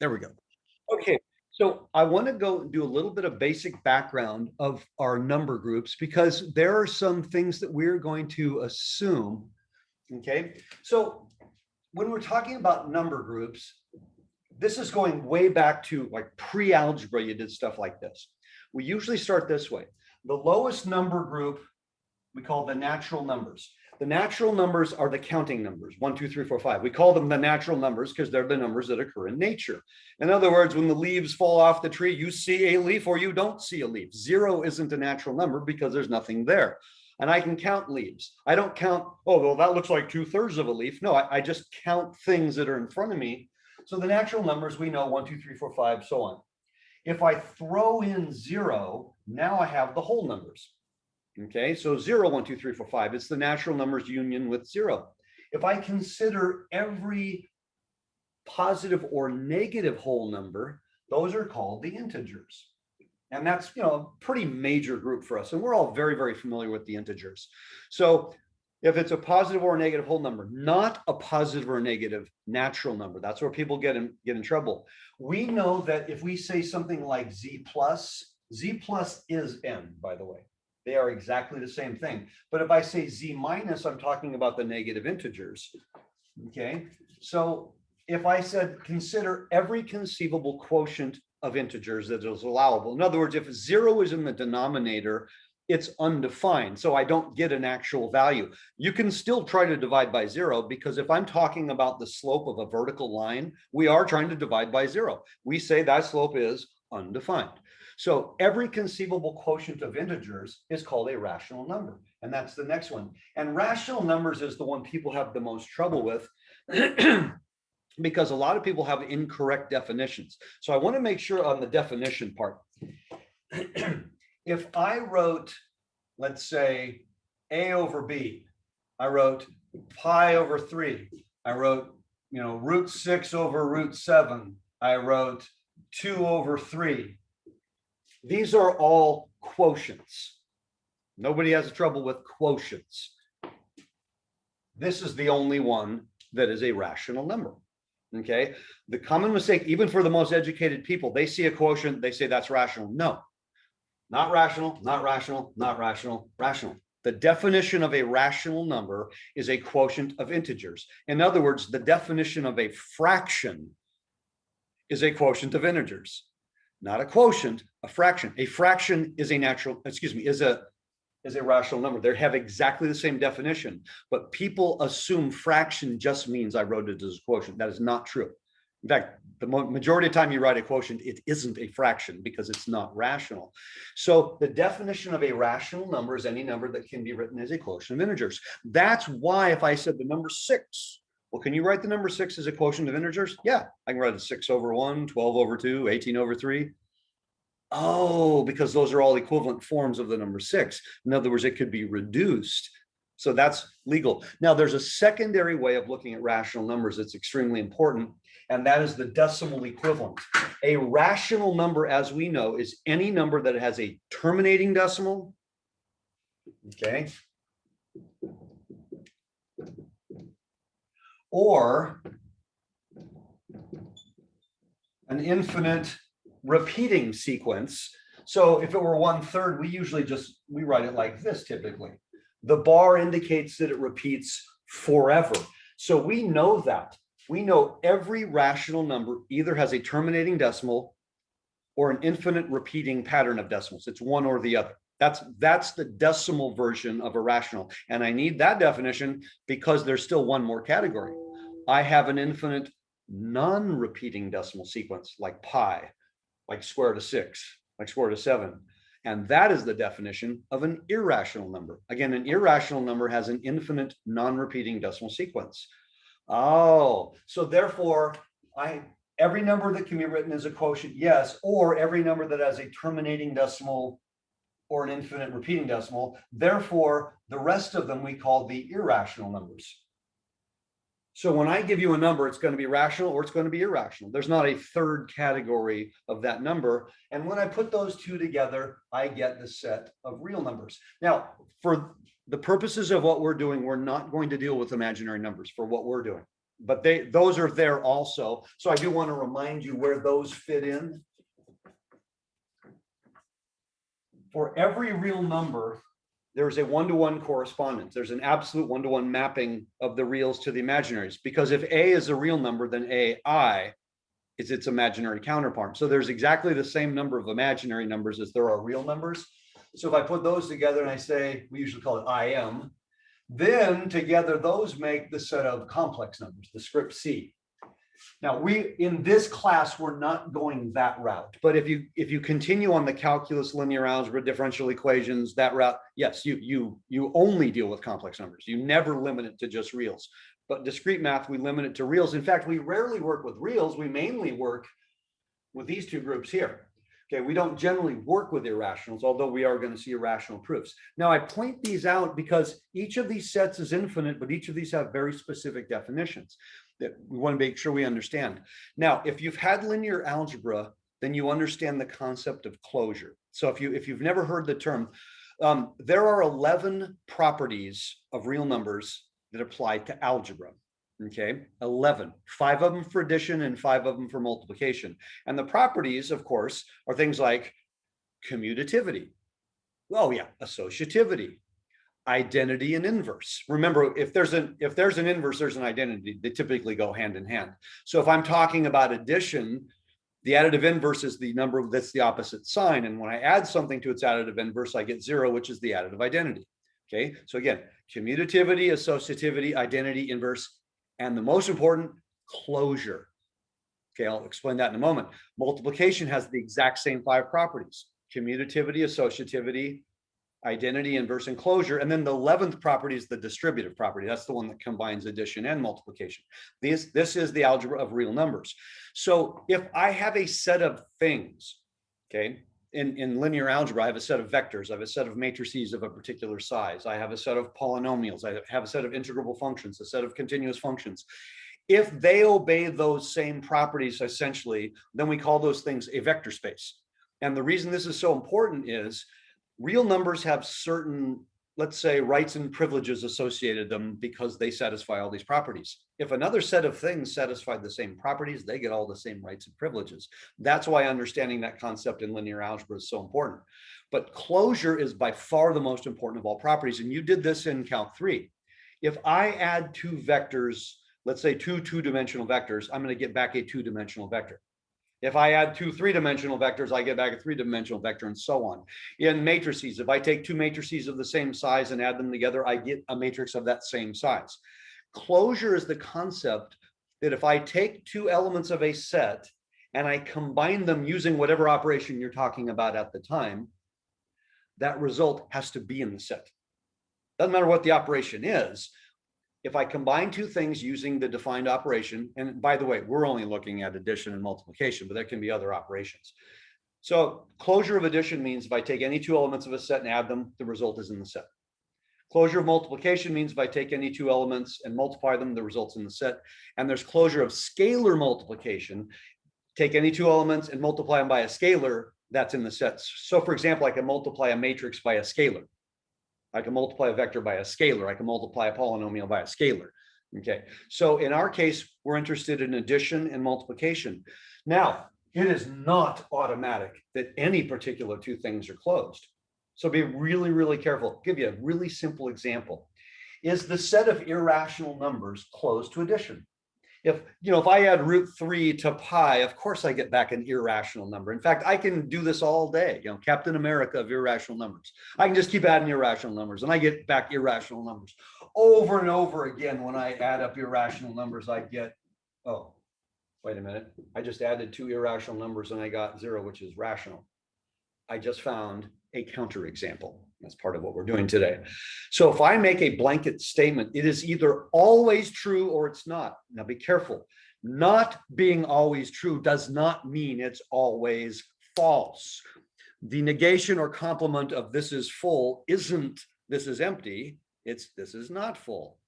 There we go. Okay, so I want to go do a little bit of basic background of our number groups because there are some things that we're going to assume. Okay, so when we're talking about number groups, this is going way back to like pre-algebra. You did stuff like this. We usually start this way. The lowest number group we call the natural numbers. The natural numbers are the counting numbers, 1, 2, 3, 4, 5. We call them the natural numbers because they're the numbers that occur in nature. In other words, when the leaves fall off the tree, you see a leaf or you don't see a leaf. 0 isn't a natural number because there's nothing there. And I can count leaves. I don't count, oh, well, that looks like 2/3 of a leaf. No, I just count things that are in front of me. So the natural numbers, we know 1, 2, 3, 4, 5, so on. If I throw in 0, now I have the whole numbers. Okay, so 0, 1, 2, 3, 4, 5. It's the natural numbers union with 0. If I consider every positive or negative whole number, those are called the integers. And that's, a pretty major group for us. And we're all very, very familiar with the integers. So if it's a positive or a negative whole number, not a positive or negative natural number, that's where people get in trouble. We know that if we say something like z plus is n, by the way. They are exactly the same thing. But if I say z minus, I'm talking about the negative integers. Okay, so if I said consider every conceivable quotient of integers that is allowable. In other words, if 0 is in the denominator, it's undefined. So I don't get an actual value. You can still try to divide by 0 because if I'm talking about the slope of a vertical line, we are trying to divide by 0. We say that slope is undefined. So every conceivable quotient of integers is called a rational number. And that's the next one. And rational numbers is the one people have the most trouble with because a lot of people have incorrect definitions. So I want to make sure on the definition part. If I wrote, let's say, a over b, I wrote pi over 3, I wrote, root 6 over root 7, I wrote 2 over 3. These are all quotients. Nobody has trouble with quotients. This is the only one that is a rational number. Okay. The common mistake, even for the most educated people, they see a quotient, they say that's rational. No, not rational, not rational, not rational, rational. The definition of a rational number is a quotient of integers. In other words, the definition of a fraction is a quotient of integers. Not a quotient, a fraction. A fraction is a rational number. They have exactly the same definition, but people assume fraction just means I wrote it as a quotient. That is not true. In fact, the majority of the time you write a quotient, it isn't a fraction because it's not rational. So the definition of a rational number is any number that can be written as a quotient of integers. That's why if I said the number 6, well, can you write the number 6 as a quotient of integers? Yeah, I can write it 6 over 1, 12 over 2, 18 over 3. Oh, because those are all equivalent forms of the number 6. In other words, it could be reduced. So that's legal. Now, there's a secondary way of looking at rational numbers that's extremely important, and that is the decimal equivalent. A rational number, as we know, is any number that has a terminating decimal, okay, or an infinite repeating sequence. So if it were 1/3, we write it like this typically. The bar indicates that it repeats forever. So we know that. We know every rational number either has a terminating decimal or an infinite repeating pattern of decimals. It's one or the other. That's the decimal version of a rational. And I need that definition because there's still one more category. I have an infinite non-repeating decimal sequence like pi, like square root of 6, like square root of 7. And that is the definition of an irrational number. Again, an irrational number has an infinite non-repeating decimal sequence. Oh, so therefore, every number that can be written as a quotient, yes, or every number that has a terminating decimal or an infinite repeating decimal. Therefore, the rest of them we call the irrational numbers. So when I give you a number, it's going to be rational or it's going to be irrational. There's not a third category of that number. And when I put those two together, I get the set of real numbers. Now, for the purposes of what we're doing, we're not going to deal with imaginary numbers for what we're doing. but those are there also. So I do want to remind you where those fit in. For every real number, there's a one-to-one correspondence. There's an absolute one-to-one mapping of the reals to the imaginaries, because if A is a real number, then AI is its imaginary counterpart. So there's exactly the same number of imaginary numbers as there are real numbers. So if I put those together and I say, we usually call it IM, then together those make the set of complex numbers, the script C. Now in this class, we're not going that route, but if you continue on the calculus, linear algebra, differential equations, that route, yes, you only deal with complex numbers. You never limit it to just reals. But discrete math, we limit it to reals. In fact, we rarely work with reals. We mainly work with these two groups here. Okay, we don't generally work with irrationals, although we are going to see irrational proofs. Now, I point these out because each of these sets is infinite, but each of these have very specific definitions that we want to make sure we understand. Now, if you've had linear algebra, then you understand the concept of closure. So if you've never heard the term, there are 11 properties of real numbers that apply to algebra. Okay, 11, 5 of them for addition and 5 of them for multiplication. And the properties, of course, are things like commutativity. Well, yeah, associativity, identity and inverse. Remember, if there's an inverse, there's an identity. They typically go hand in hand. So if I'm talking about addition, the additive inverse is the number that's the opposite sign. And when I add something to its additive inverse, I get 0, which is the additive identity. Okay, so again, commutativity, associativity, identity, inverse, and the most important, closure. Okay, I'll explain that in a moment. Multiplication has the exact same 5 properties: commutativity, associativity, identity, inverse, and closure. And then the 11th property is the distributive property. That's the one that combines addition and multiplication. This is the algebra of real numbers. So if I have a set of things, okay, in linear algebra, I have a set of vectors, I have a set of matrices of a particular size, I have a set of polynomials, I have a set of integrable functions, a set of continuous functions. If they obey those same properties, essentially, then we call those things a vector space. And the reason this is so important is real numbers have certain, let's say, rights and privileges associated with them because they satisfy all these properties. If another set of things satisfy the same properties, they get all the same rights and privileges. That's why understanding that concept in linear algebra is so important. But closure is by far the most important of all properties. And you did this in Calc 3. If I add 2 vectors, let's say 2 two-dimensional vectors, I'm going to get back a 2-dimensional vector. If I add 2 3-dimensional vectors, I get back a 3-dimensional vector, and so on. In matrices, if I take 2 matrices of the same size and add them together, I get a matrix of that same size. Closure is the concept that if I take 2 elements of a set and I combine them using whatever operation you're talking about at the time, that result has to be in the set. Doesn't matter what the operation is. If I combine 2 things using the defined operation, and by the way, we're only looking at addition and multiplication, but there can be other operations. So closure of addition means if I take any 2 elements of a set and add them, the result is in the set. Closure of multiplication means if I take any 2 elements and multiply them, the result's in the set. And there's closure of scalar multiplication. Take any 2 elements and multiply them by a scalar, that's in the set. So for example, I can multiply a matrix by a scalar. I can multiply a vector by a scalar. I can multiply a polynomial by a scalar. Okay, so in our case, we're interested in addition and multiplication. Now, it is not automatic that any particular 2 things are closed. So be really, really careful. I'll give you a really simple example. Is the set of irrational numbers closed to addition? If I add root 3 to pi, of course I get back an irrational number. In fact, I can do this all day, Captain America of irrational numbers. I can just keep adding irrational numbers and I get back irrational numbers. Over and over again, when I add up irrational numbers, I get, oh, wait a minute. I just added 2 irrational numbers and I got 0, which is rational. I just found a counterexample. That's part of what we're doing today. So if I make a blanket statement, it is either always true or it's not. Now be careful. Not being always true does not mean it's always false. The negation or complement of this is full isn't this is empty, it's this is not full.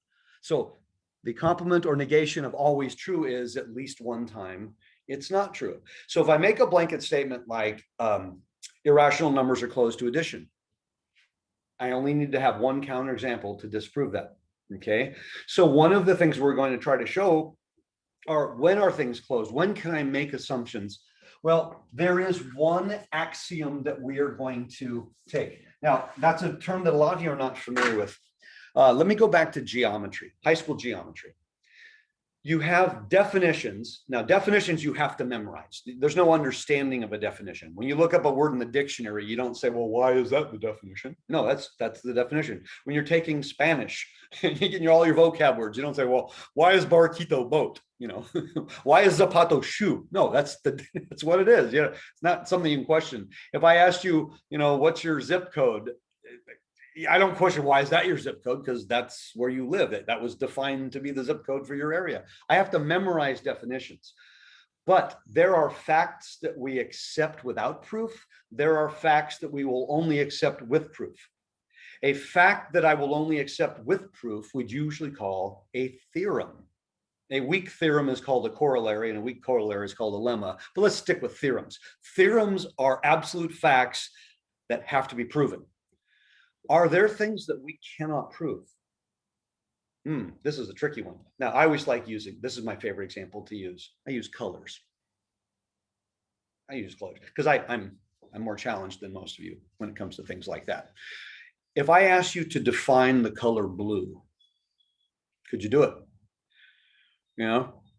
So the complement or negation of always true is at least one time it's not true. So if I make a blanket statement like irrational numbers are closed to addition, I only need to have one counterexample to disprove that. Okay, so one of the things we're going to try to show Or when are things closed? When can I make assumptions? Well, there is one axiom that we are going to take. Now, that's a term that a lot of you are not familiar with. Let me go back to geometry, high school geometry. You have definitions. Now, definitions you have to memorize. There's no understanding of a definition. When you look up a word in the dictionary, you don't say, well, why is that the definition? No, that's the definition. When you're taking Spanish, and you get all your vocab words, you don't say, well, why is barquito boat? You know, why is zapato shoe? No, that's what it is. Yeah, it's not something you can question. If I asked you, what's your zip code? I don't question why is that your zip code, because that's where you live. That was defined to be the zip code for your area. I have to memorize definitions. But there are facts that we accept without proof. There are facts that we will only accept with proof. A fact that I will only accept with proof we'd usually call a theorem. A weak theorem is called a corollary, and a weak corollary is called a lemma. But let's stick with theorems. Theorems are absolute facts that have to be proven. Are there things that we cannot prove? This is a tricky one. Now, I always like using, this is my favorite example to use. I use colors. I use colors because I'm more challenged than most of you when it comes to things like that. If I ask you to define the color blue, could you do it?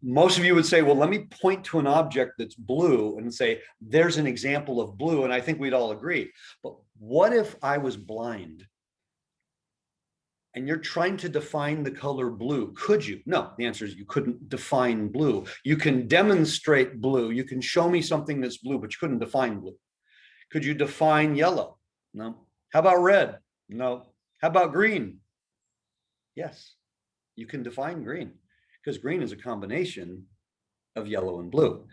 Most of you would say, well, let me point to an object that's blue and say, there's an example of blue. And I think we'd all agree. But what if I was blind and you're trying to define the color blue? Could you? No, the answer is you couldn't define blue. You can demonstrate blue. You can show me something that's blue, but you couldn't define blue. Could you define yellow? No. How about red? No. How about green? Yes, you can define green, because green is a combination of yellow and blue.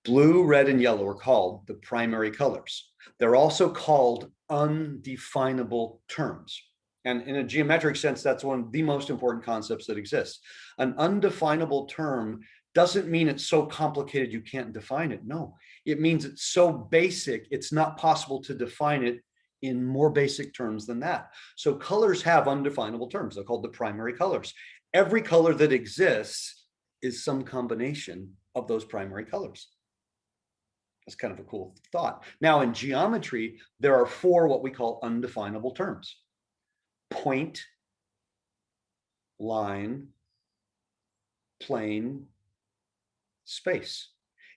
Blue, red, and yellow are called the primary colors. They're also called undefinable terms. And in a geometric sense, that's one of the most important concepts that exists. An undefinable term doesn't mean it's so complicated you can't define it. No, it means it's so basic, it's not possible to define it in more basic terms than that. So colors have undefinable terms. They're called the primary colors. Every color that exists is some combination of those primary colors. That's kind of a cool thought. Now, in geometry, there are 4 what we call undefinable terms: point, line, plane, space.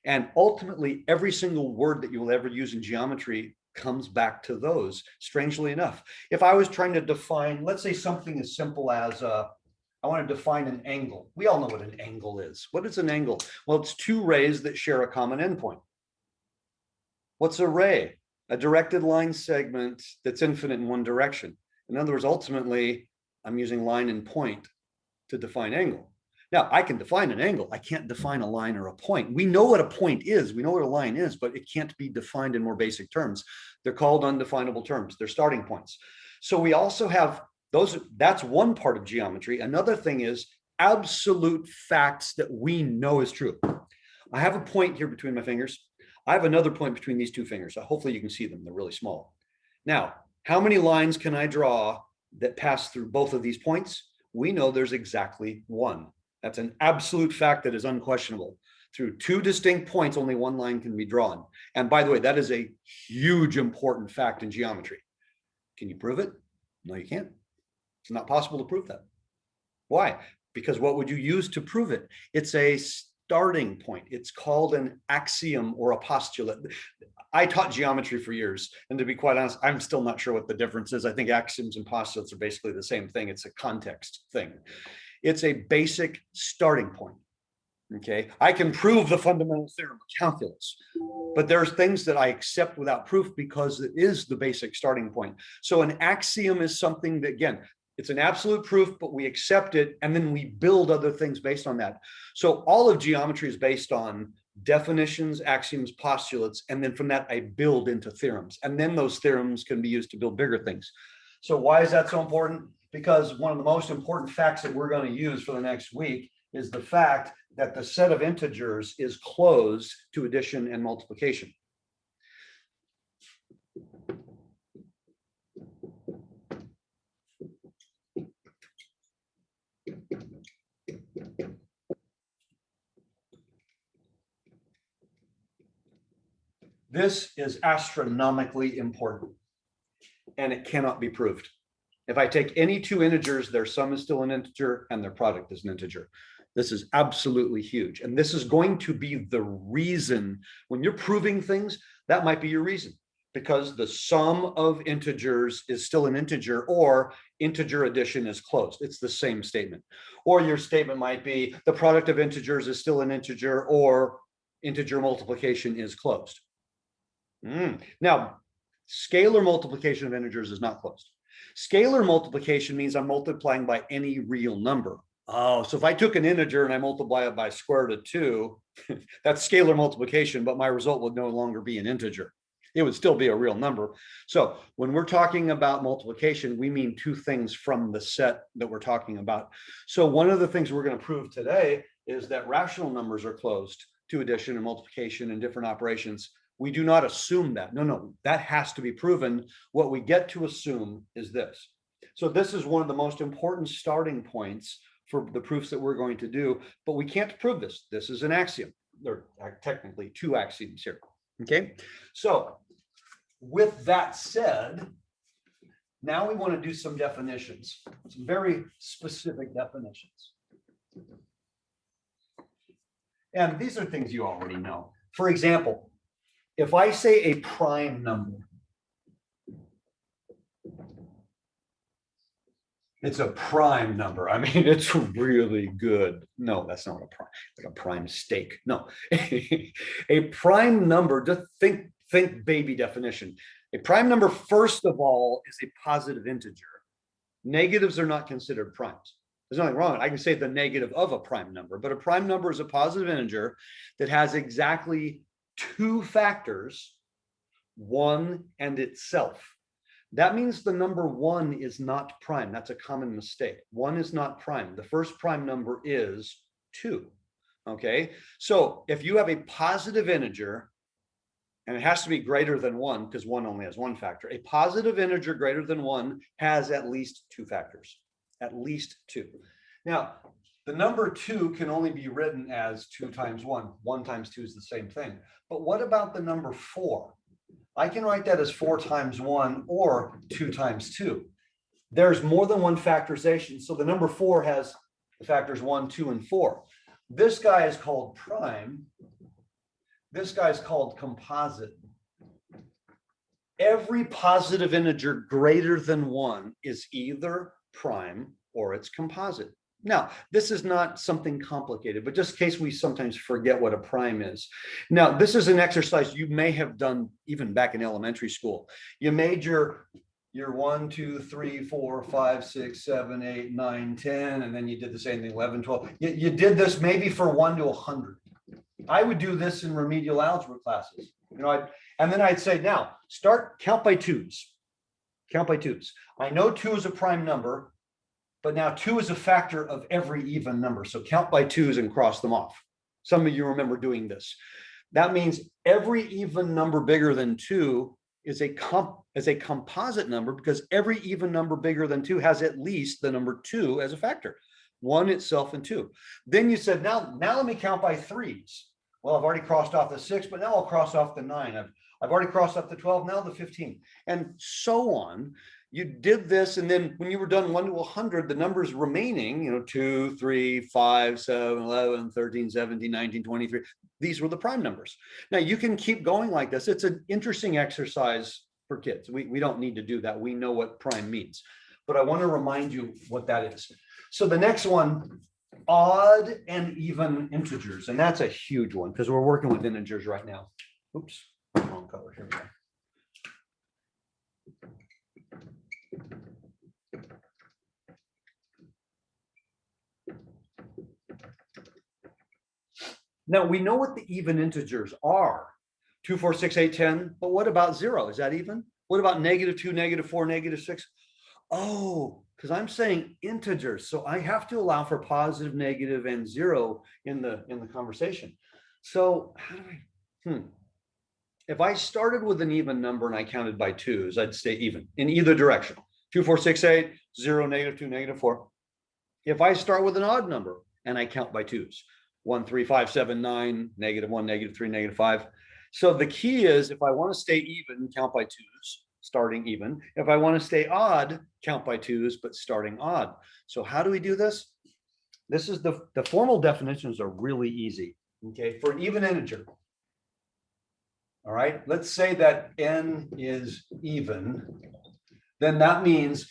And ultimately, every single word that you will ever use in geometry comes back to those, strangely enough. If I was trying to define, let's say something as simple as, I want to define an angle. We all know what an angle is. What is an angle? Well, it's 2 rays that share a common endpoint. What's a ray? A directed line segment that's infinite in one direction. In other words, ultimately, I'm using line and point to define angle. Now, I can define an angle. I can't define a line or a point. We know what a point is. We know what a line is, but it can't be defined in more basic terms. They're called undefinable terms. They're starting points. So we also have those. That's one part of geometry. Another thing is absolute facts that we know is true. I have a point here between my fingers. I have another point between these 2 fingers. So hopefully you can see them. They're really small. Now, how many lines can I draw that pass through both of these points? We know there's exactly 1. That's an absolute fact that is unquestionable. Through 2 distinct points, only 1 line can be drawn. And by the way, that is a huge important fact in geometry. Can you prove it? No, you can't. It's not possible to prove that. Why? Because what would you use to prove it? It's a starting point. It's called an axiom or a postulate. I taught geometry for years, and to be quite honest, I'm still not sure what the difference is. I think axioms and postulates are basically the same thing. It's a context thing. It's a basic starting point. Okay, I can prove the fundamental theorem of calculus, but there's things that I accept without proof because it is the basic starting point. So an axiom is something that, again, it's an absolute proof, but we accept it, and then we build other things based on that. So all of geometry is based on definitions, axioms, postulates, and then from that I build into theorems, and then those theorems can be used to build bigger things. So why is that so important? Because one of the most important facts that we're going to use for the next week is the fact that the set of integers is closed to addition and multiplication. This is astronomically important, and it cannot be proved. If I take any two integers, their sum is still an integer and their product is an integer. This is absolutely huge. And this is going to be the reason when you're proving things, that might be your reason, because the sum of integers is still an integer, or integer addition is closed. It's the same statement. Or your statement might be the product of integers is still an integer, or integer multiplication is closed. Now, scalar multiplication of integers is not closed. Scalar multiplication means I'm multiplying by any real number. Oh, so if I took an integer and I multiply it by square root of 2, that's scalar multiplication, but my result would no longer be an integer. It would still be a real number. So when we're talking about multiplication, we mean two things from the set that we're talking about. So one of the things we're going to prove today is that rational numbers are closed to addition and multiplication and different operations. We do not assume that. No, that has to be proven. What we get to assume is this. So this is one of the most important starting points for the proofs that we're going to do, but we can't prove this. This is an axiom. There are technically two axioms here. Okay, so with that said, now we want to do some definitions, some very specific definitions. And these are things you already know. For example, if I say a prime number, it's a prime number. I mean, it's really good. No, that's not a prime, like a prime steak. No, a prime number, just think baby definition. A prime number, first of all, is a positive integer. Negatives are not considered primes. There's nothing wrong. I can say the negative of a prime number, but a prime number is a positive integer that has exactly two factors, one and itself. That means the number 1 is not prime. That's a common mistake. 1 is not prime. The first prime number is 2. Okay, so if you have a positive integer, and it has to be greater than 1 because 1 only has one factor, a positive integer greater than 1 has at least two factors, at least 2. Now, the number 2 can only be written as 2 times 1. 1 times 2 is the same thing. But what about the number 4? I can write that as 4 times 1 or 2 times 2. There's more than one factorization. So the number 4 has the factors 1, 2, and 4. This guy is called prime. This guy is called composite. Every positive integer greater than 1 is either prime or it's composite. Now, this is not something complicated, but just in case we sometimes forget what a prime is. Now, this is an exercise you may have done even back in elementary school. You made your 1, 2, 3, 4, 5, 6, 7, 8, 9, 10, and then you did the same thing, 11, 12. You did this maybe for 1 to 100. I would do this in remedial algebra classes. And then I'd say, now, count by twos. Count by twos. I know 2 is a prime number, but now 2 is a factor of every even number. So count by twos and cross them off. Some of you remember doing this. That means every even number bigger than 2 is a composite number, because every even number bigger than 2 has at least the number 2 as a factor, 1 itself and 2. Then you said, now let me count by threes. Well, I've already crossed off the 6, but now I'll cross off the 9. I've already crossed off the 12, now the 15, and so on. You did this, and then when you were done 1 to 100, the numbers remaining, 2, 3, 5, 7, 11, 13, 17, 19, 23, these were the prime numbers. Now you can keep going like this. It's an interesting exercise for kids. We don't need to do that. We know what prime means, but I want to remind you what that is. So the next one, odd and even integers, and that's a huge one because we're working with integers right now. Oops, wrong color. Here we go. Now we know what the even integers are, 2, 4, 6, 8, 10, but what about 0? Is that even? What about -2, -4, -6? Oh, because I'm saying integers, so I have to allow for positive, negative, and 0 in the conversation. So how do I, if I started with an even number and I counted by twos, I'd stay even in either direction. 2, 4, 6, 8, 0, -2, -4. If I start with an odd number and I count by twos, 1, 3, 5, 7, 9, -1, -3, -5. So the key is if I want to stay even, count by twos, starting even. If I want to stay odd, count by twos, but starting odd. So how do we do this? This is the formal definitions are really easy. Okay, for an even integer. All right, let's say that n is even. Then that means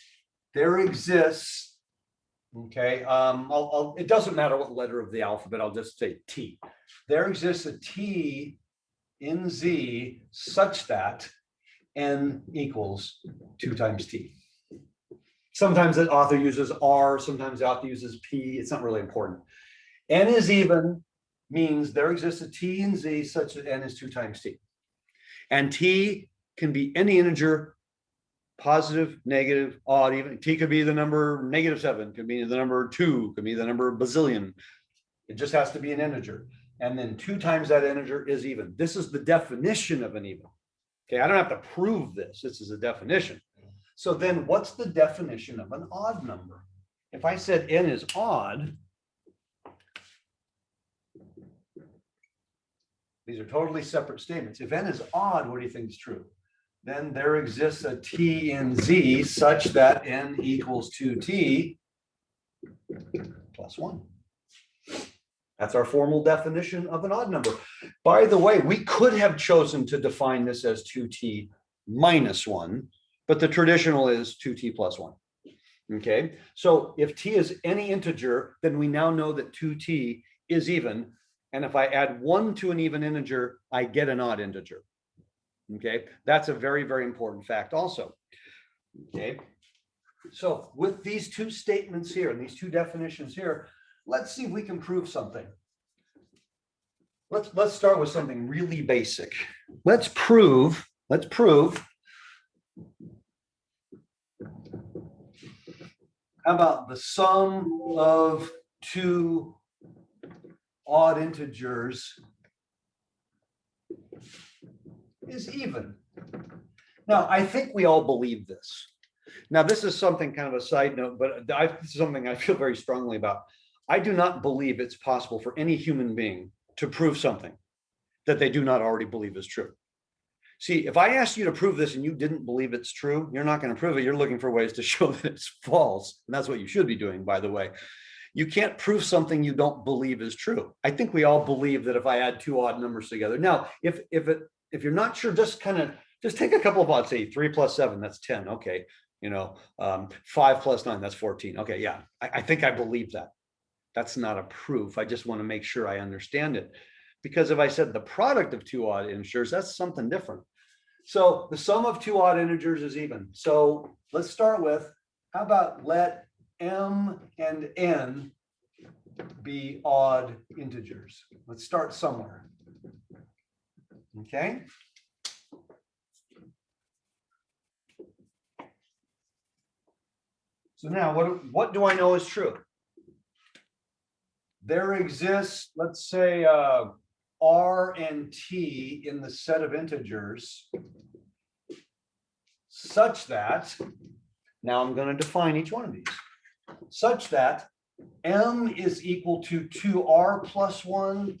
there exists, okay, it doesn't matter what letter of the alphabet, I'll just say T. There exists a T in Z such that n equals 2 times T. Sometimes the author uses R, sometimes the author uses P, it's not really important. N is even means there exists a T in Z such that n is 2 times T. And T can be any integer, positive, negative, odd, even. T could be the number -7, could be the number 2, could be the number bazillion. It just has to be an integer. And then 2 times that integer is even. This is the definition of an even. Okay, I don't have to prove this. This is a definition. So then what's the definition of an odd number? If I said n is odd, these are totally separate statements. If n is odd, what do you think is true? Then there exists a T in Z such that n equals 2T plus 1. That's our formal definition of an odd number. By the way, we could have chosen to define this as 2T minus 1, but the traditional is 2T plus 1. Okay, so if T is any integer, then we now know that 2T is even. And if I add 1 to an even integer, I get an odd integer. Okay, that's a very, very important fact also. Okay, so with these two statements here and these two definitions here, let's see if we can prove something. Let's start with something really basic. Let's prove how about the sum of two odd integers is even. Now, I think we all believe this. Now, this is something kind of a side note, but this is something I feel very strongly about. I do not believe it's possible for any human being to prove something that they do not already believe is true. See, if I asked you to prove this and you didn't believe it's true, you're not going to prove it. You're looking for ways to show that it's false. And that's what you should be doing, by the way. You can't prove something you don't believe is true. I think we all believe that if I add two odd numbers together. Now, if you're not sure, just take a couple of odds, say 3 plus 7, that's 10. Okay. 5 plus 9, that's 14. Okay. Yeah. I think I believe that. That's not a proof. I just want to make sure I understand it. Because if I said the product of two odd integers, that's something different. So the sum of two odd integers is even. So let's start with, how about let m and n be odd integers? Let's start somewhere. Okay. So now what do I know is true? There exists, let's say, R and T in the set of integers such that, now I'm going to define each one of these, such that m is equal to 2r plus 1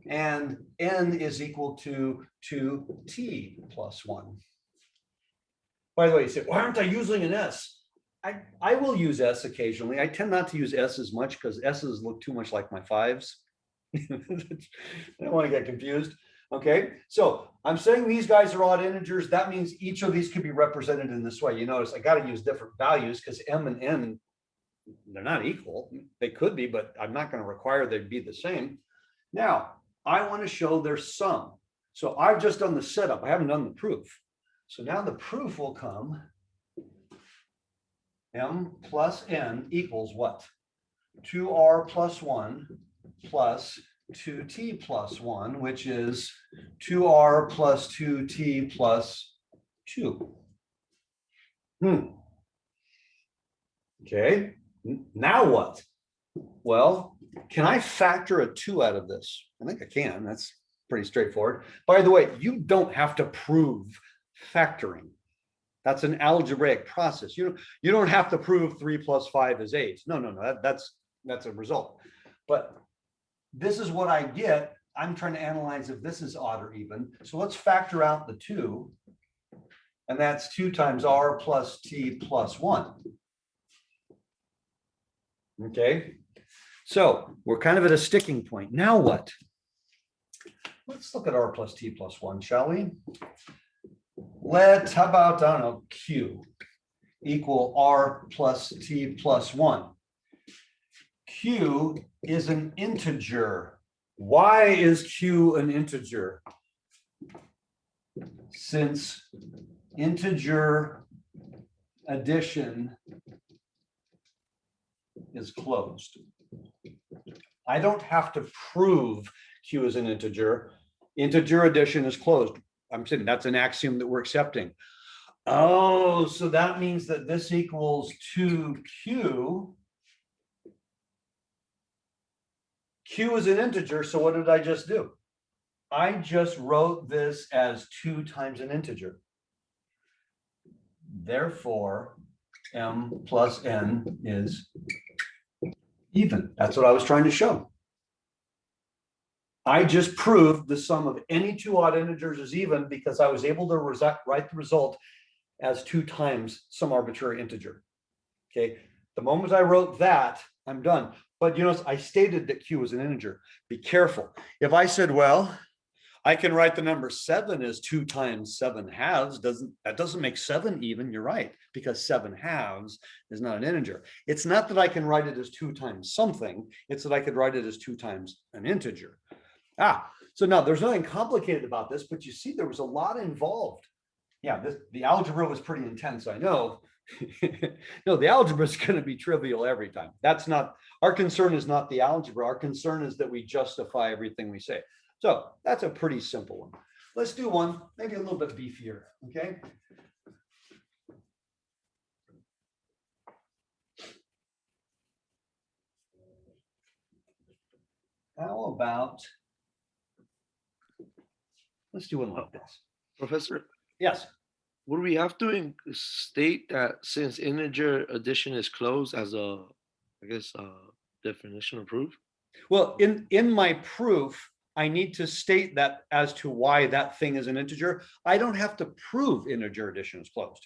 and n is equal to 2t plus 1. By the way, you say, why aren't I using an s? I will use s occasionally. I tend not to use s as much because s's look too much like my 5s. I don't want to get confused. Okay, so I'm saying these guys are odd integers. That means each of these could be represented in this way. You notice I got to use different values because m and n, they're not equal. They could be, but I'm not going to require they be the same. Now, I want to show their sum. So I've just done the setup. I haven't done the proof. So now the proof will come. M plus n equals what? 2r plus 1 plus 2t plus 1, which is 2r plus 2t plus 2. Okay, now what? Well, can I factor a 2 out of this? I think I can. That's pretty straightforward. By the way, you don't have to prove factoring. That's an algebraic process. You don't have to prove 3 plus 5 is 8. No. That's a result. But this is what I get. I'm trying to analyze if this is odd or even. So let's factor out the 2. And that's 2 times r plus t plus 1. Okay. So we're kind of at a sticking point. Now what? Let's look at r plus t plus 1, shall we? How about, I don't know, q equal r plus t plus 1. Q is an integer. Why is q an integer? Since integer addition is closed. I don't have to prove q is an integer. Integer addition is closed. I'm saying that's an axiom that we're accepting. Oh, so that means that this equals 2q. Q is an integer, so what did I just do? I just wrote this as 2 times an integer. Therefore, m plus n is even. That's what I was trying to show. I just proved the sum of any 2 odd integers is even because I was able to write the result as 2 times some arbitrary integer. Okay, the moment I wrote that, I'm done. But you notice I stated that q is an integer. Be careful. If I said, well, I can write the number 7 as 2 times 7 halves, that doesn't make 7 even. You're right, because 7 halves is not an integer. It's not that I can write it as 2 times something, it's that I could write it as 2 times an integer. So now there's nothing complicated about this, but you see there was a lot involved. Yeah, the algebra was pretty intense, I know. No, the algebra is going to be trivial every time. That's not, our concern is not the algebra. Our concern is that we justify everything we say. So that's a pretty simple one. Let's do one, maybe a little bit beefier, okay? How about, let's do one like this. Professor, Yes. would we have to state that since integer addition is closed as a, I guess, definition of proof? Well, in my proof, I need to state that as to why that thing is an integer. I don't have to prove integer addition is closed.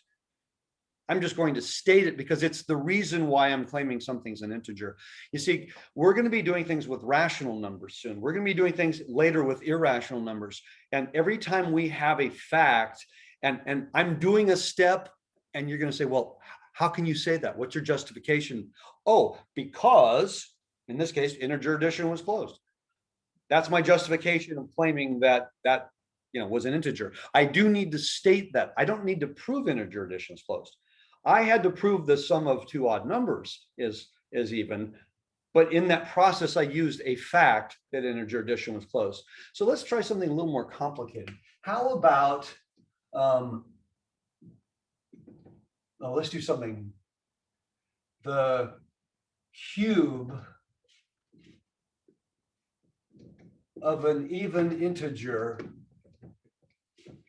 I'm just going to state it because it's the reason why I'm claiming something's an integer. You see, we're going to be doing things with rational numbers soon. We're going to be doing things later with irrational numbers. And every time we have a fact, and I'm doing a step, and you're going to say, well, how can you say that? What's your justification? Oh, because in this case, integer addition was closed. That's my justification of claiming that was an integer. I do need to state that. I don't need to prove integer addition is closed. I had to prove the sum of 2 odd numbers is even, but in that process, I used a fact that integer addition was closed. So let's try something a little more complicated. How about, let's do something. The cube of an even integer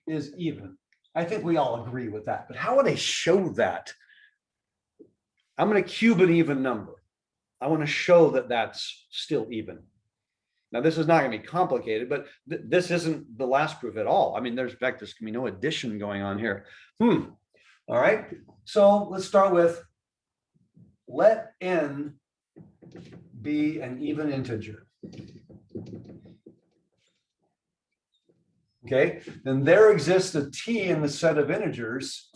is even. I think we all agree with that, but how would I show that? I'm going to cube an even number. I want to show that that's still even. Now, this is not going to be complicated, but this isn't the last proof at all. I mean, in fact, there's going to be no addition going on here. All right. So let's start with let n be an even integer. Okay, then there exists a t in the set of integers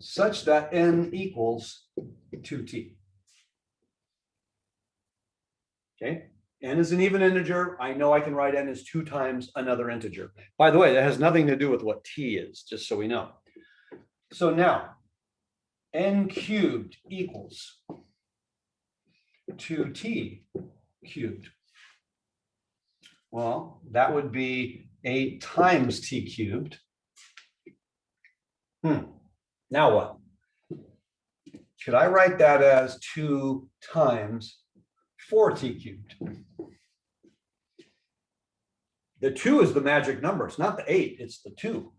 such that n equals 2t. Okay, n is an even integer. I know I can write n as 2 times another integer. By the way, that has nothing to do with what t is, just so we know. So now, n cubed equals 2t cubed. Well, that would be 8 times t cubed. Now what? Could I write that as 2 times 4t cubed? The 2 is the magic number. It's not the 8, it's the 2.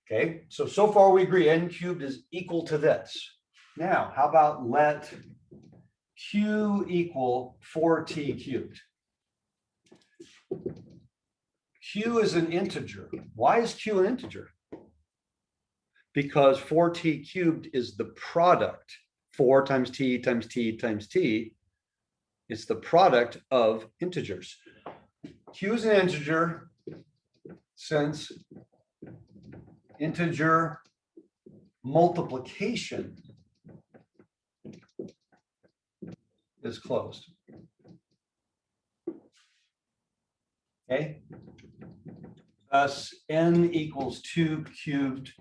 Okay, so far we agree n cubed is equal to this. Now, how about let q equal 4t cubed? Q is an integer. Why is Q an integer? Because 4t cubed is the product. 4 times t times t times t. It's the product of integers. Q is an integer since integer multiplication is closed. Okay. Thus, n equals 2 cubed.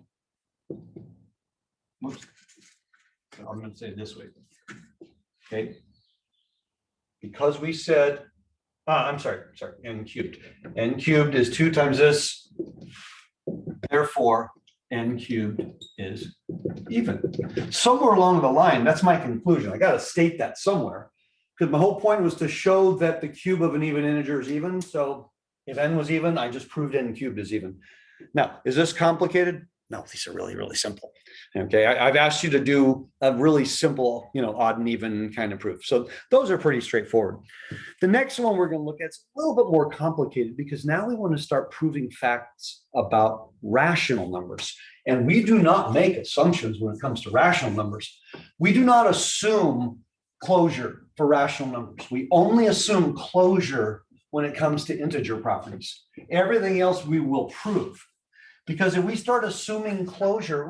Oops. I'm going to say it this way. Okay. Because we said, I'm sorry, n cubed. N cubed is 2 times this. Therefore, n cubed is even. Somewhere along the line, that's my conclusion. I got to state that somewhere, because my whole point was to show that the cube of an even integer is even. So if n was even, I just proved n cubed is even. Now, is this complicated? No, these are really, really simple. Okay, I've asked you to do a really simple, odd and even kind of proof. So those are pretty straightforward. The next one we're going to look at is a little bit more complicated, because now we want to start proving facts about rational numbers. And we do not make assumptions when it comes to rational numbers. We do not assume closure for rational numbers. We only assume closure when it comes to integer properties. Everything else we will prove. Because if we start assuming closure,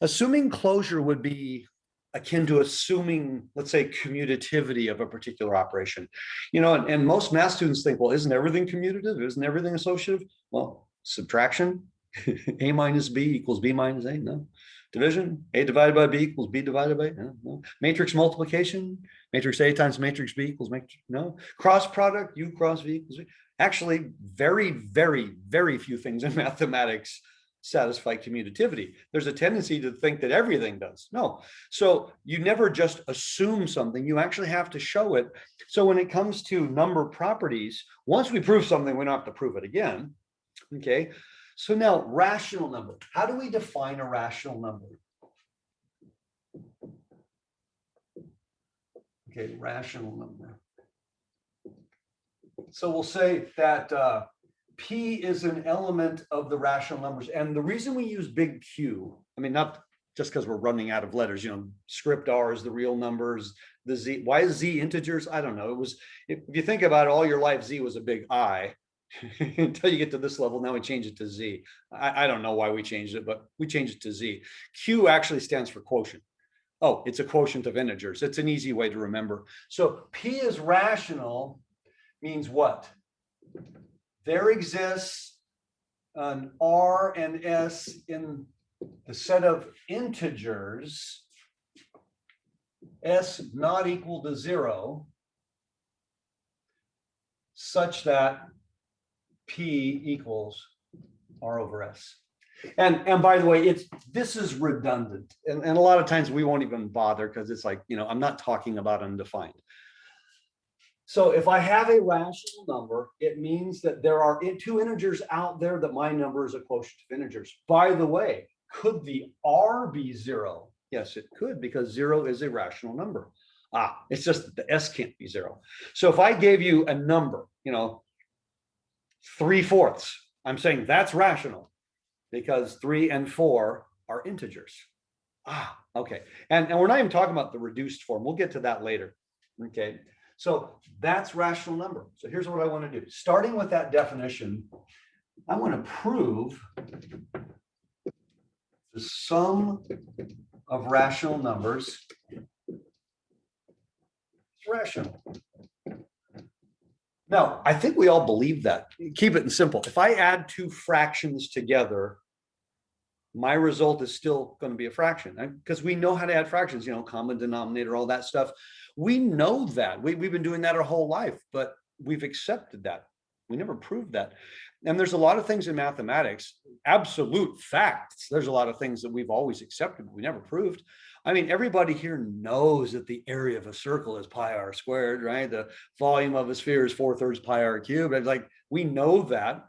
assuming closure would be akin to assuming, let's say, commutativity of a particular operation. And most math students think, well, isn't everything commutative? Isn't everything associative? Well, subtraction, a minus b equals b minus a, no. Division, a divided by b equals b divided by, no. Matrix multiplication, matrix A times matrix B equals matrix, no. Cross product, u cross v equals v. Actually, very, very, very few things in mathematics satisfy commutativity. There's a tendency to think that everything does. No. So you never just assume something. You actually have to show it. So when it comes to number properties, once we prove something, we don't have to prove it again. Okay. So now, rational number. How do we define a rational number? Okay, rational number. So we'll say that P is an element of the rational numbers. And the reason we use big Q, I mean, not just because we're running out of letters, script R is the real numbers, the Z, why is Z integers? I don't know. It was, if you think about it, all your life, Z was a big I until you get to this level. Now we change it to Z. I don't know why we changed it, but we changed it to Z. Q actually stands for quotient. Oh, it's a quotient of integers. It's an easy way to remember. So P is rational means what? There exists an R and S in the set of integers, S not equal to 0, such that P equals R over S. And by the way, this is redundant. And a lot of times we won't even bother, because it's like, I'm not talking about undefined. So if I have a rational number, it means that there are 2 integers out there that my number is a quotient of integers. By the way, could the R be 0? Yes, it could, because 0 is a rational number. It's just that the S can't be 0. So if I gave you a number, 3/4, I'm saying that's rational, because 3 and 4 are integers. Okay. And we're not even talking about the reduced form. We'll get to that later. Okay. So that's rational number. So here's what I want to do. Starting with that definition, I want to prove the sum of rational numbers is rational. Now, I think we all believe that. Keep it simple. If I add 2 fractions together, my result is still going to be a fraction, because we know how to add fractions, common denominator, all that stuff. We know that. We've been doing that our whole life, but we've accepted that. We never proved that. And there's a lot of things in mathematics, absolute facts. There's a lot of things that we've always accepted, but we never proved. I mean, everybody here knows that the area of a circle is pi r squared, right? The volume of a sphere is 4/3 pi r cubed. It's like, we know that.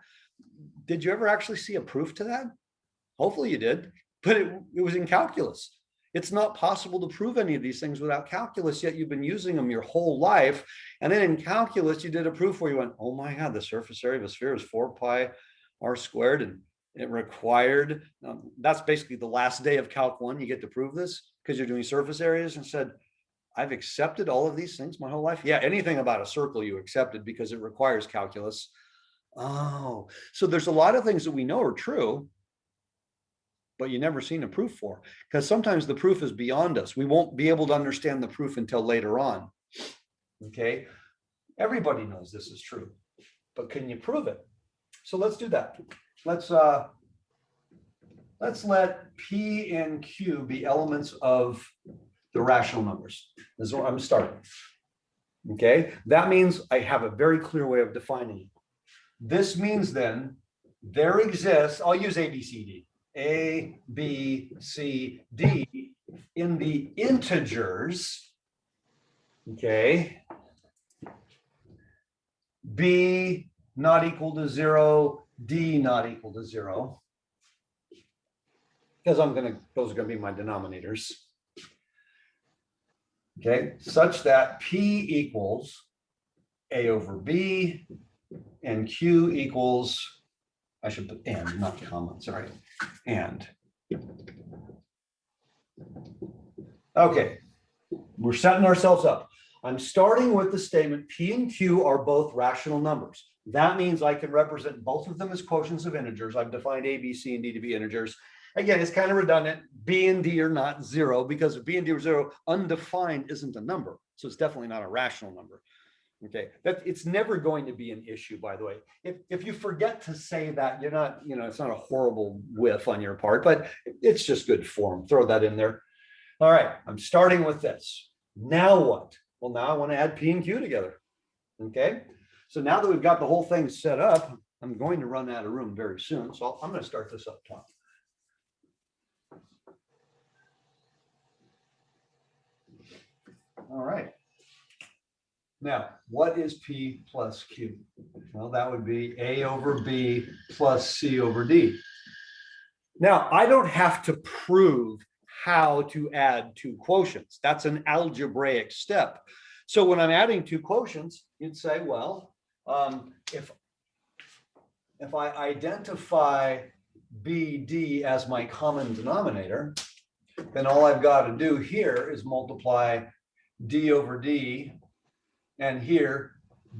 Did you ever actually see a proof to that? Hopefully you did, but it was in calculus. It's not possible to prove any of these things without calculus, yet you've been using them your whole life. And then in calculus, you did a proof where you went, oh my God, the surface area of a sphere is 4 pi r squared. And it required, that's basically the last day of Calc 1. You get to prove this because you're doing surface areas, and said, I've accepted all of these things my whole life. Yeah, anything about a circle you accepted because it requires calculus. Oh, so there's a lot of things that we know are true, but you never seen a proof for, because sometimes the proof is beyond us. We won't be able to understand the proof until later on. Okay, everybody knows this is true, but can you prove it? So let's do that. Let's let P and Q be elements of the rational numbers. This is where I'm starting. Okay, that means I have a very clear way of defining it. This means then there exists, I'll use A, B, C, D. A, B, C, D in the integers, okay, B not equal to 0, D not equal to 0, because those are gonna be my denominators. Okay, such that P equals A over B and Q equals, I should put and, not comma, sorry, and. Okay, we're setting ourselves up. I'm starting with the statement P and Q are both rational numbers. That means I can represent both of them as quotients of integers. I've defined A, B, C, and D to be integers. Again, it's kind of redundant. B and D are not 0, because if B and D are 0, undefined isn't a number. So it's definitely not a rational number. Okay, it's never going to be an issue, by the way. If you forget to say that, you're not, it's not a horrible whiff on your part, but it's just good form. Throw that in there. All right, I'm starting with this. Now what? Well, now I want to add P and Q together. Okay, so now that we've got the whole thing set up, I'm going to run out of room very soon. So I'm going to start this up top. All right. Now, what is P plus Q? Well, that would be A over B plus C over D. Now, I don't have to prove how to add two quotients. That's an algebraic step. So when I'm adding two quotients, you'd say, well, if I identify BD as my common denominator, then all I've got to do here is multiply D over D, and here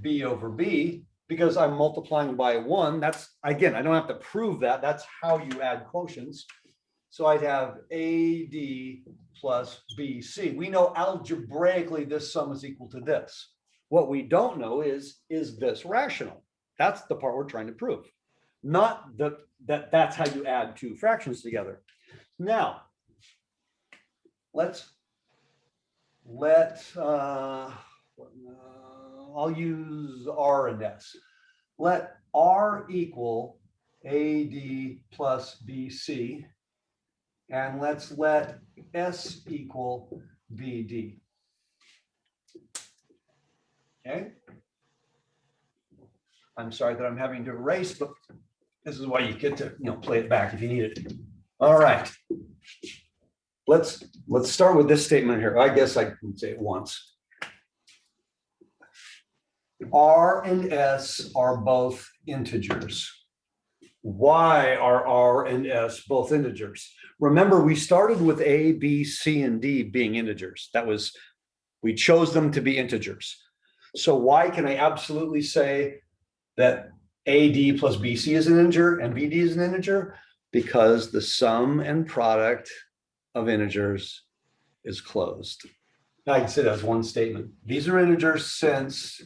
B over B, because I'm multiplying by 1. That's, again, I don't have to prove that. That's how you add quotients. So I'd have AD plus BC. We know algebraically this sum is equal to this. What we don't know is this rational? That's the part we're trying to prove. Not that's how you add two fractions together. Now, I'll use R and S. Let R equal AD plus BC, and let's let S equal BD. Okay. I'm sorry that I'm having to erase, but this is why you get to play it back if you need it. All right. Let's start with this statement here. I guess I can say it once. R and S are both integers. Why are R and S both integers? Remember, we started with A, B, C, and D being integers. We chose them to be integers. So why can I absolutely say that AD plus BC is an integer and BD is an integer? Because the sum and product of integers is closed. I can say that as one statement. These are integers since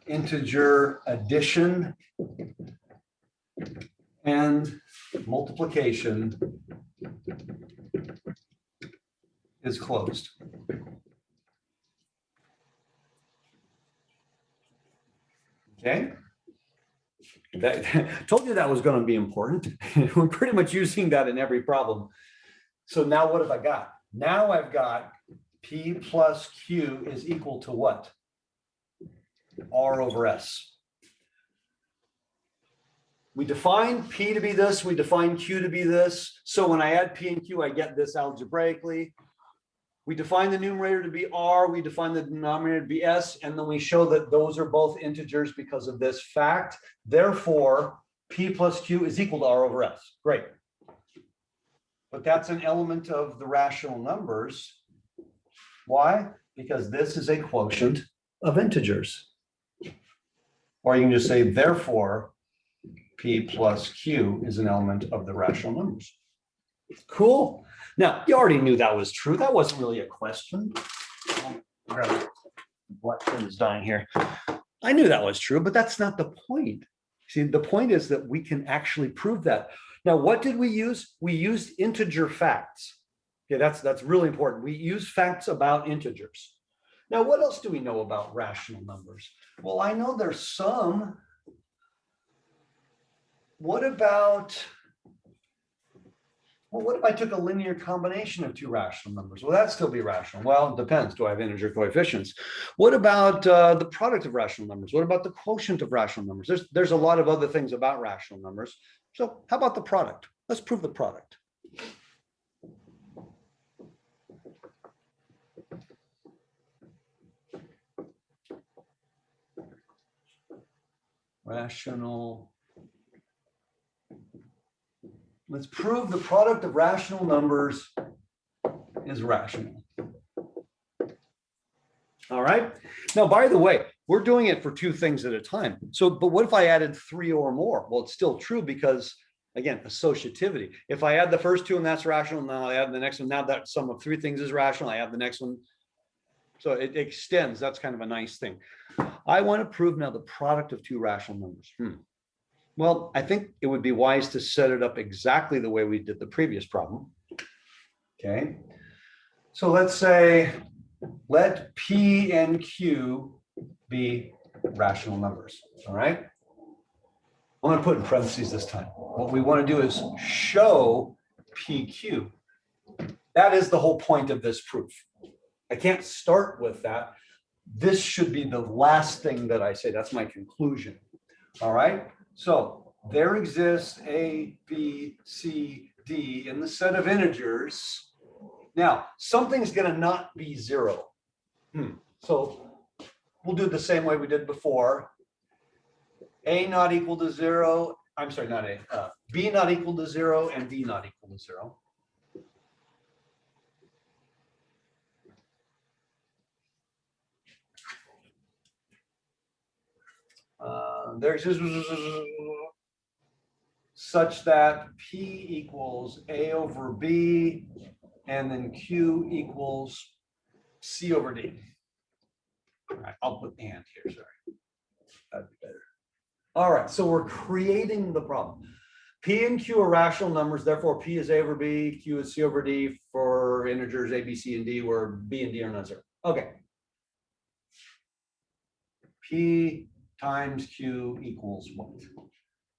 integer addition and multiplication is closed. Okay. That told you that was going to be important. We're pretty much using that in every problem. So now what have I got? Now I've got P plus Q is equal to what? R over S. We define P to be this, we define Q to be this. So when I add P and Q, I get this algebraically. We define the numerator to be R, we define the denominator to be S, and then we show that those are both integers because of this fact. Therefore, P plus Q is equal to R over S. Great. But that's an element of the rational numbers. Why? Because this is a quotient of integers. Or you can just say, therefore, P plus Q is an element of the rational numbers. Cool. Now, you already knew that was true. That wasn't really a question. Black pen is dying here. I knew that was true, but that's not the point. See, the point is that we can actually prove that. Now, what did we use? We used integer facts. Okay, that's really important. We use facts about integers. Now, what else do we know about rational numbers? Well, I know there's some. What about, well, what if I took a linear combination of two rational numbers? Will that still be rational? Well, it depends. Do I have integer coefficients? What about the product of rational numbers? What about the quotient of rational numbers? There's a lot of other things about rational numbers. So how about the product? Let's prove the product. Rational. Let's prove the product of rational numbers is rational. All right. Now, by the way, we're doing it for two things at a time. So, but what if I added three or more? Well, it's still true because, again, associativity. If I add the first two and that's rational, now I add the next one. Now that sum of three things is rational, I add the next one. So it extends. That's kind of a nice thing. I want to prove now the product of two rational numbers. Well, I think it would be wise to set it up exactly the way we did the previous problem. Okay. So let's say, let P and Q be rational numbers. All right. I'm going to put in parentheses this time. What we want to do is show PQ. That is the whole point of this proof. I can't start with that. This should be the last thing that I say. That's my conclusion. All right. So there exists A, B, C, D in the set of integers. Now, something's going to not be zero. So we'll do it the same way we did before. A not equal to zero. I'm sorry, not A. B not equal to zero and D not equal to zero. There's such that P equals A over B and then Q equals C over D. All right, I'll put and here, sorry. That'd be better. All right, so we're creating the problem. P and Q are rational numbers, therefore P is A over B, Q is C over D for integers A, B, C, and D, where B and D are not zero. Okay. P times Q equals what?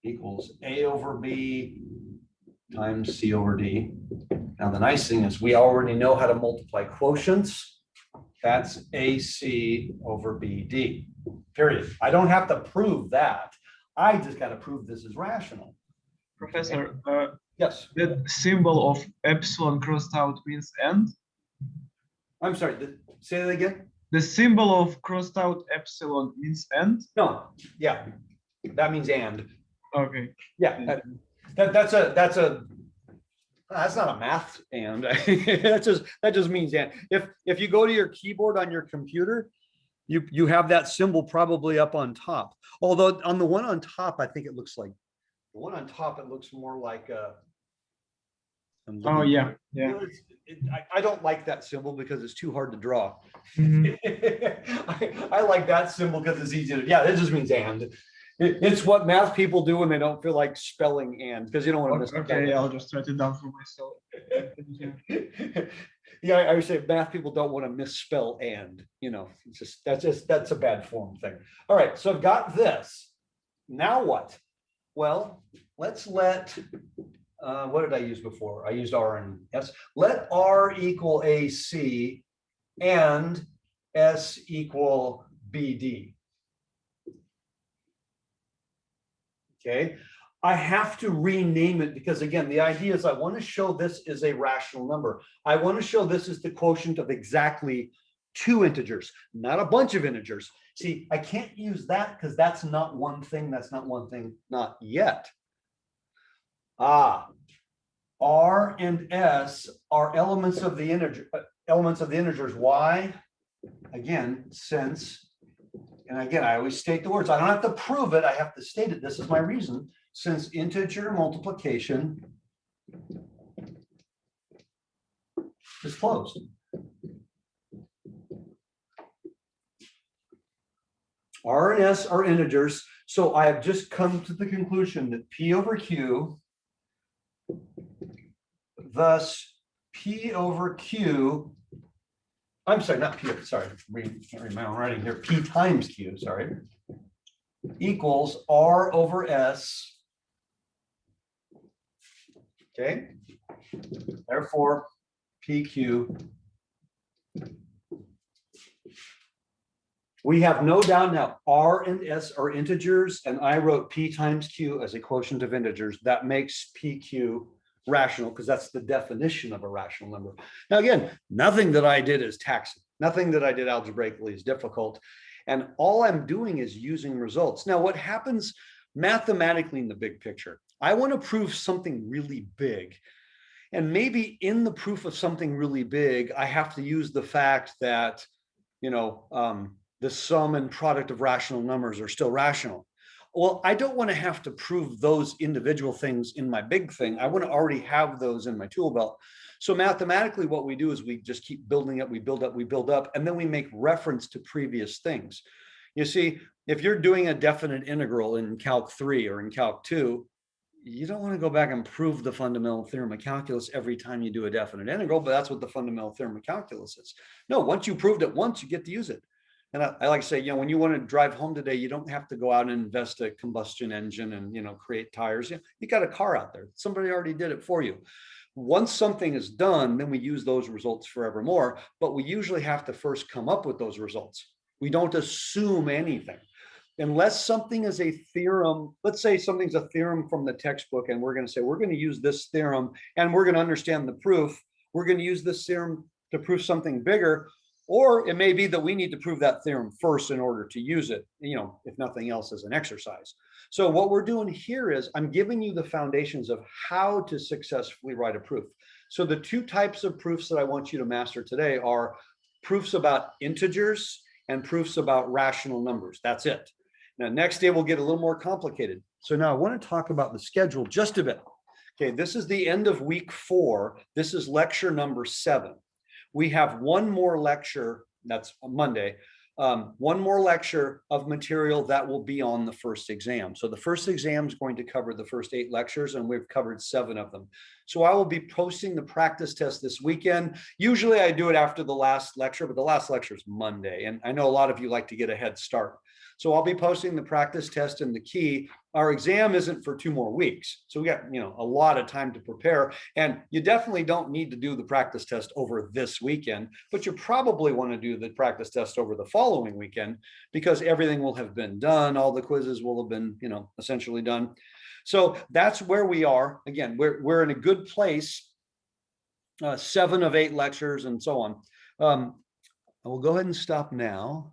Equals A over B times C over D. Now the nice thing is we already know how to multiply quotients. That's AC over BD, period. I don't have to prove that. I just got to prove this is rational. Professor, yes. the symbol of epsilon crossed out means and? I'm sorry, say that again. The symbol of crossed out epsilon means and? No, yeah, that means and. Okay. Yeah, that's not a math and. that just means and. If you go to your keyboard on your computer, you have that symbol probably up on top. Although on the one on top, I think it looks like the one on top. It looks more like a. Oh yeah, yeah. I don't like that symbol because it's too hard to draw. Mhm. I like that symbol because it's easy to. Yeah, it just means and. It's what math people do when they don't feel like spelling and because you don't want to misspell. Okay, I'll just write it down for myself. Yeah, I would say math people don't want to misspell and, it's that's a bad form thing. All right, so I've got this. Now what? Well, let's let, what did I use before? I used R and S. Let R equal AC and S equal BD. Okay, I have to rename it because again, the idea is I want to show this is a rational number. I want to show this is the quotient of exactly 2 integers, not a bunch of integers. See, I can't use that because that's not one thing. That's not one thing, not yet. R and S are elements of the integers. Why? Again, since, and again, I always state the words. I don't have to prove it. I have to state it. This is my reason. Since integer multiplication is closed. R and S are integers. So I have just come to the conclusion that P over Q, thus P over Q, I'm sorry, not P, sorry, can't read my own writing here, P times Q, sorry, equals R over S. Okay, therefore PQ. We have no doubt now, R and S are integers, and I wrote P times Q as a quotient of integers. That makes PQ rational because that's the definition of a rational number. Now, again, nothing that I did is taxing. Nothing that I did algebraically is difficult. And all I'm doing is using results. Now, what happens mathematically in the big picture? I want to prove something really big. And maybe in the proof of something really big, I have to use the fact that, the sum and product of rational numbers are still rational. Well, I don't want to have to prove those individual things in my big thing. I want to already have those in my tool belt. So mathematically, what we do is we just keep building up, we build up, and then we make reference to previous things. You see, if you're doing a definite integral in Calc 3 or in Calc 2, you don't want to go back and prove the fundamental theorem of calculus every time you do a definite integral, but that's what the fundamental theorem of calculus is. No, once you proved it once, you get to use it. And I like to say, when you want to drive home today, you don't have to go out and invest a combustion engine and, create tires. You got a car out there. Somebody already did it for you. Once something is done, then we use those results forevermore, but we usually have to first come up with those results. We don't assume anything. Unless something is a theorem, let's say something's a theorem from the textbook, and we're going to say, we're going to use this theorem and we're going to understand the proof. We're going to use this theorem to prove something bigger. Or it may be that we need to prove that theorem first in order to use it, if nothing else, as an exercise. So what we're doing here is I'm giving you the foundations of how to successfully write a proof. So the 2 types of proofs that I want you to master today are proofs about integers and proofs about rational numbers. That's it. Now, next day, we'll get a little more complicated. So now I want to talk about the schedule just a bit. Okay, this is the end of week 4. This is lecture number 7. We have one more lecture, that's on Monday, one more lecture of material that will be on the first exam. So the first exam is going to cover the first 8 lectures, and we've covered 7 of them. So I will be posting the practice test this weekend. Usually I do it after the last lecture, but the last lecture is Monday. And I know a lot of you like to get a head start. So I'll be posting the practice test and the key. Our exam isn't for 2 more weeks. So we got, a lot of time to prepare. And you definitely don't need to do the practice test over this weekend, but you probably want to do the practice test over the following weekend because everything will have been done. All the quizzes will have been, essentially done. So that's where we are. Again, we're in a good place. 7 of 8 lectures and so on. I will go ahead and stop now.